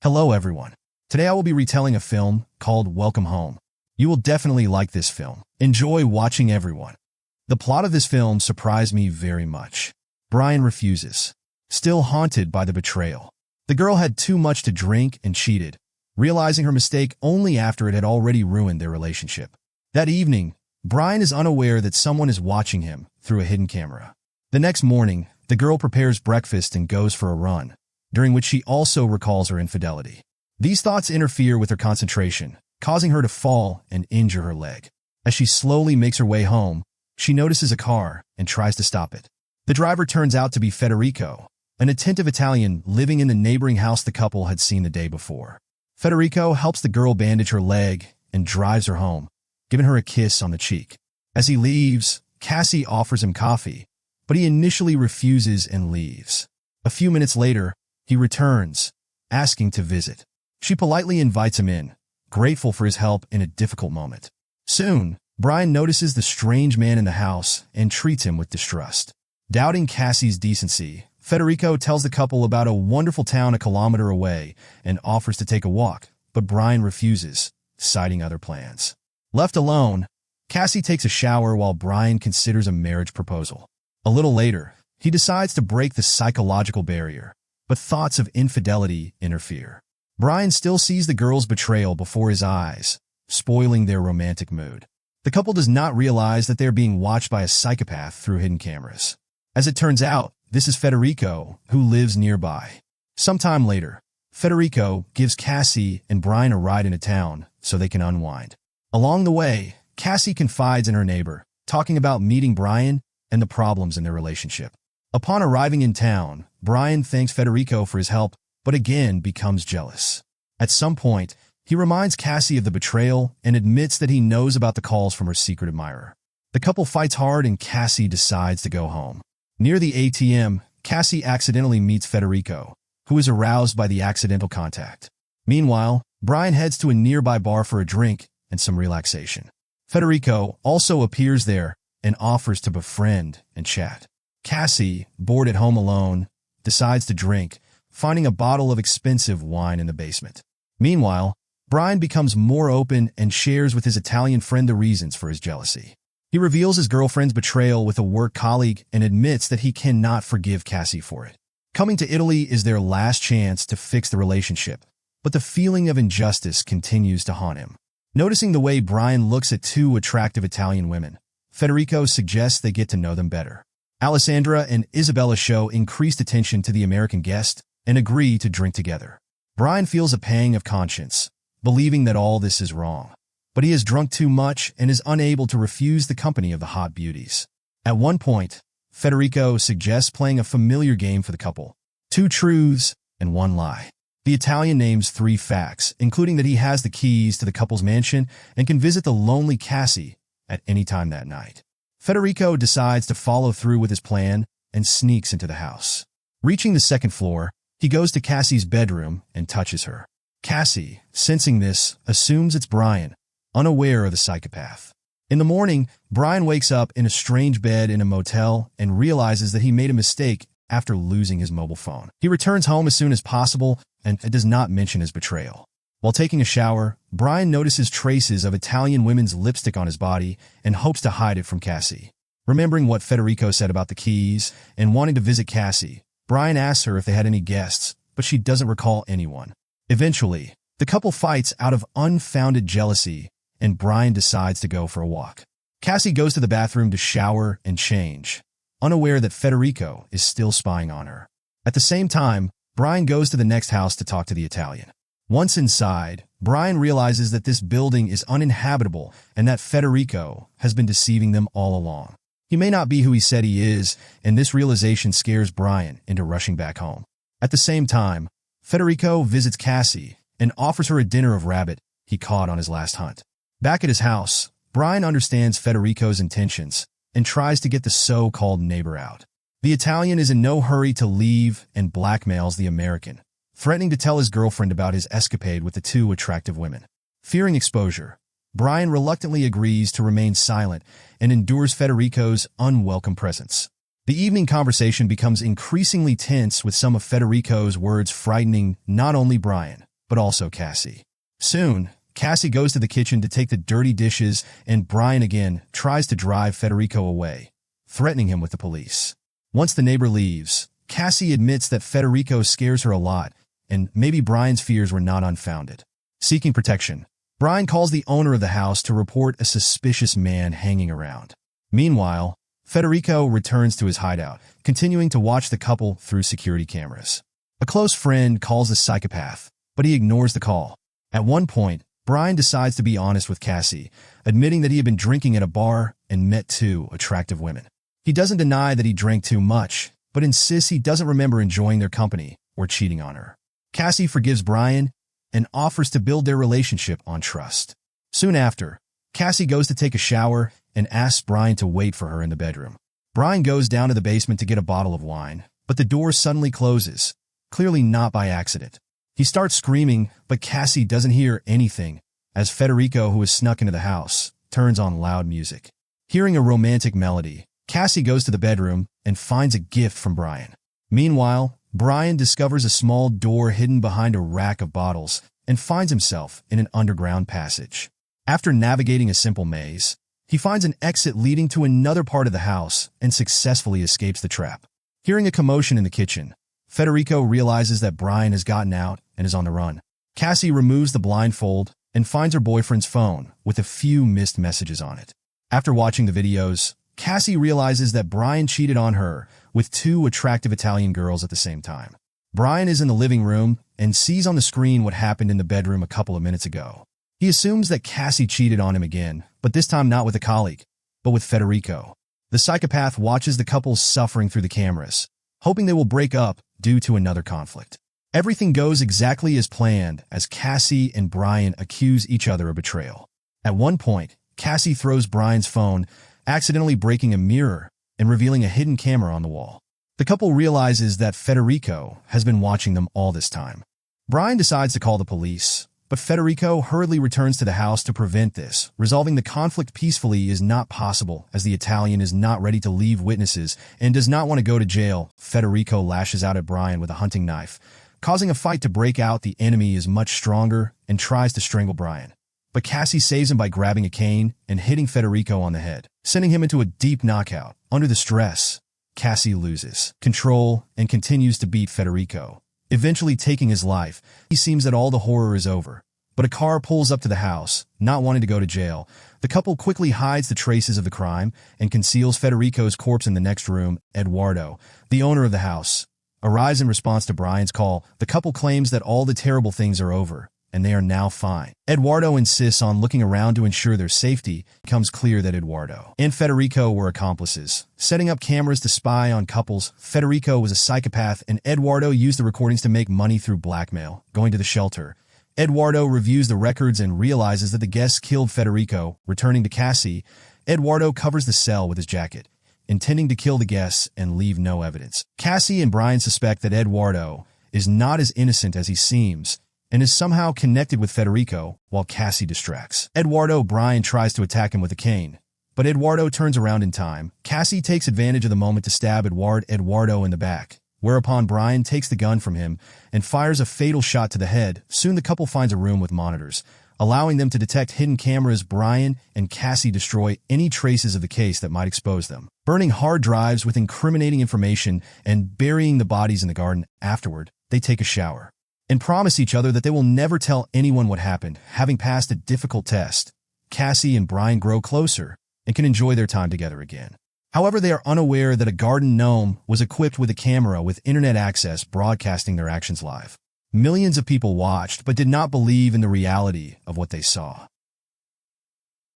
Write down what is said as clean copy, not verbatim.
Hello everyone. Today I will be retelling a film called Welcome Home. You will definitely like this film. Enjoy watching everyone. The plot of this film surprised me very much. Brian refuses, still haunted by the betrayal. The girl had too much to drink and cheated, realizing her mistake only after it had already ruined their relationship. That evening, Brian is unaware that someone is watching him through a hidden camera. The next morning, the girl prepares breakfast and goes for a run, during which she also recalls her infidelity. These thoughts interfere with her concentration, causing her to fall and injure her leg. As she slowly makes her way home, she notices a car and tries to stop it. The driver turns out to be Federico, an attentive Italian living in the neighboring house the couple had seen the day before. Federico helps the girl bandage her leg and drives her home, giving her a kiss on the cheek. As he leaves, Cassie offers him coffee, but he initially refuses and leaves. A few minutes later, he returns, asking to visit. She politely invites him in, grateful for his help in a difficult moment. Soon, Brian notices the strange man in the house and treats him with distrust. Doubting Cassie's decency, Federico tells the couple about a wonderful town a kilometer away and offers to take a walk, but Brian refuses, citing other plans. Left alone, Cassie takes a shower while Brian considers a marriage proposal. A little later, he decides to break the psychological barrier, but thoughts of infidelity interfere. Brian still sees the girl's betrayal before his eyes, spoiling their romantic mood. The couple does not realize that they are being watched by a psychopath through hidden cameras. As it turns out, this is Federico, who lives nearby. Sometime later, Federico gives Cassie and Brian a ride into town so they can unwind. Along the way, Cassie confides in her neighbor, talking about meeting Brian and the problems in their relationship. Upon arriving in town, Brian thanks Federico for his help, but again becomes jealous. At some point, he reminds Cassie of the betrayal and admits that he knows about the calls from her secret admirer. The couple fights hard and Cassie decides to go home. Near the ATM, Cassie accidentally meets Federico, who is aroused by the accidental contact. Meanwhile, Brian heads to a nearby bar for a drink and some relaxation. Federico also appears there and offers to befriend and chat. Cassie, bored at home alone, decides to drink, finding a bottle of expensive wine in the basement. Meanwhile, Brian becomes more open and shares with his Italian friend the reasons for his jealousy. He reveals his girlfriend's betrayal with a work colleague and admits that he cannot forgive Cassie for it. Coming to Italy is their last chance to fix the relationship, but the feeling of injustice continues to haunt him. Noticing the way Brian looks at two attractive Italian women, Federico suggests they get to know them better. Alessandra and Isabella show increased attention to the American guest and agree to drink together. Brian feels a pang of conscience, believing that all this is wrong. But he has drunk too much and is unable to refuse the company of the hot beauties. At one point, Federico suggests playing a familiar game for the couple: 2 truths and 1 lie. The Italian names 3 facts, including that he has the keys to the couple's mansion and can visit the lonely Cassie at any time that night. Federico decides to follow through with his plan and sneaks into the house. Reaching the 2nd floor, he goes to Cassie's bedroom and touches her. Cassie, sensing this, assumes it's Brian, unaware of the psychopath. In the morning, Brian wakes up in a strange bed in a motel and realizes that he made a mistake after losing his mobile phone. He returns home as soon as possible and does not mention his betrayal. While taking a shower, Brian notices traces of Italian women's lipstick on his body and hopes to hide it from Cassie. Remembering what Federico said about the keys and wanting to visit Cassie, Brian asks her if they had any guests, but she doesn't recall anyone. Eventually, the couple fights out of unfounded jealousy, and Brian decides to go for a walk. Cassie goes to the bathroom to shower and change, unaware that Federico is still spying on her. At the same time, Brian goes to the next house to talk to the Italian. Once inside, Brian realizes that this building is uninhabitable and that Federico has been deceiving them all along. He may not be who he said he is, and this realization scares Brian into rushing back home. At the same time, Federico visits Cassie and offers her a dinner of rabbit he caught on his last hunt. Back at his house, Brian understands Federico's intentions and tries to get the so-called neighbor out. The Italian is in no hurry to leave and blackmails the American, threatening to tell his girlfriend about his escapade with the 2 attractive women. Fearing exposure, Brian reluctantly agrees to remain silent and endures Federico's unwelcome presence. The evening conversation becomes increasingly tense, with some of Federico's words frightening not only Brian, but also Cassie. Soon, Cassie goes to the kitchen to take the dirty dishes, and Brian again tries to drive Federico away, threatening him with the police. Once the neighbor leaves, Cassie admits that Federico scares her a lot, and maybe Brian's fears were not unfounded. Seeking protection, Brian calls the owner of the house to report a suspicious man hanging around. Meanwhile, Federico returns to his hideout, continuing to watch the couple through security cameras. A close friend calls the psychopath, but he ignores the call. At one point, Brian decides to be honest with Cassie, admitting that he had been drinking at a bar and met two attractive women. He doesn't deny that he drank too much, but insists he doesn't remember enjoying their company or cheating on her. Cassie forgives Brian and offers to build their relationship on trust. Soon after, Cassie goes to take a shower and asks Brian to wait for her in the bedroom. Brian goes down to the basement to get a bottle of wine, but the door suddenly closes, clearly not by accident. He starts screaming, but Cassie doesn't hear anything, as Federico, who has snuck into the house, turns on loud music. Hearing a romantic melody, Cassie goes to the bedroom and finds a gift from Brian. Meanwhile, Brian discovers a small door hidden behind a rack of bottles and finds himself in an underground passage. After navigating a simple maze, he finds an exit leading to another part of the house and successfully escapes the trap. Hearing a commotion in the kitchen, Federico realizes that Brian has gotten out and is on the run. Cassie removes the blindfold and finds her boyfriend's phone with a few missed messages on it. After watching the videos, Cassie realizes that Brian cheated on her with two attractive Italian girls at the same time. Brian is in the living room and sees on the screen what happened in the bedroom a couple of minutes ago. He assumes that Cassie cheated on him again, but this time not with a colleague, but with Federico. The psychopath watches the couple suffering through the cameras, hoping they will break up due to another conflict. Everything goes exactly as planned as Cassie and Brian accuse each other of betrayal. At one point, Cassie throws Brian's phone, accidentally breaking a mirror and revealing a hidden camera on the wall. The couple realizes that Federico has been watching them all this time. Brian decides to call the police, but Federico hurriedly returns to the house to prevent this. Resolving the conflict peacefully is not possible, as the Italian is not ready to leave witnesses and does not want to go to jail. Federico lashes out at Brian with a hunting knife, causing a fight to break out. The enemy is much stronger and tries to strangle Brian, but Cassie saves him by grabbing a cane and hitting Federico on the head, sending him into a deep knockout. Under the stress, Cassie loses control and continues to beat Federico, eventually taking his life. He seems that all the horror is over, but a car pulls up to the house, not wanting to go to jail. The couple quickly hides the traces of the crime and conceals Federico's corpse in the next room. Eduardo, the owner of the house, arrives in response to Brian's call. The couple claims that all the terrible things are over, and they are now fine. Eduardo insists on looking around to ensure their safety. It becomes clear that Eduardo and Federico were accomplices, setting up cameras to spy on couples. Federico was a psychopath, and Eduardo used the recordings to make money through blackmail. Going to the shelter, Eduardo reviews the records and realizes that the guests killed Federico. Returning to Cassie, Eduardo covers the cell with his jacket, intending to kill the guests and leave no evidence. Cassie and Brian suspect that Eduardo is not as innocent as he seems and is somehow connected with Federico, while Cassie distracts Brian tries to attack him with a cane, but Eduardo turns around in time. Cassie takes advantage of the moment to stab Eduardo in the back, whereupon Brian takes the gun from him and fires a fatal shot to the head. Soon the couple finds a room with monitors, allowing them to detect hidden cameras. Brian and Cassie destroy any traces of the case that might expose them, burning hard drives with incriminating information and burying the bodies in the garden. Afterward, they take a shower and promise each other that they will never tell anyone what happened. Having passed a difficult test, Cassie and Brian grow closer and can enjoy their time together again. However, they are unaware that a garden gnome was equipped with a camera with internet access, broadcasting their actions live. Millions of people watched but did not believe in the reality of what they saw.